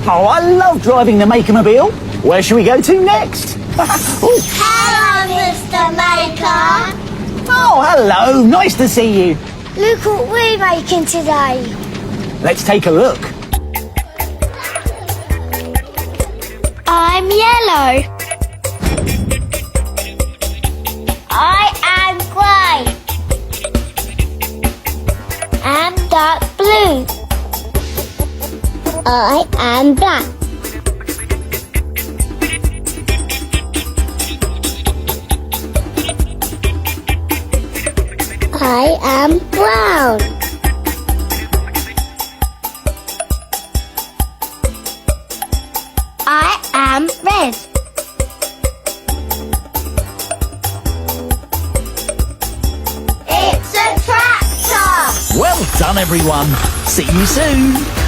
Oh, I love driving the Maker-mobile. Where should we go to next? Oh. Hello, Mr. Maker. Oh, hello. Nice to see you. Look what we're making today. Let's take a look. I'm yellow. I am grey. I'm dark blue. I am black. I am brown. I am red. It's a tractor! Well done, everyone. See you soon.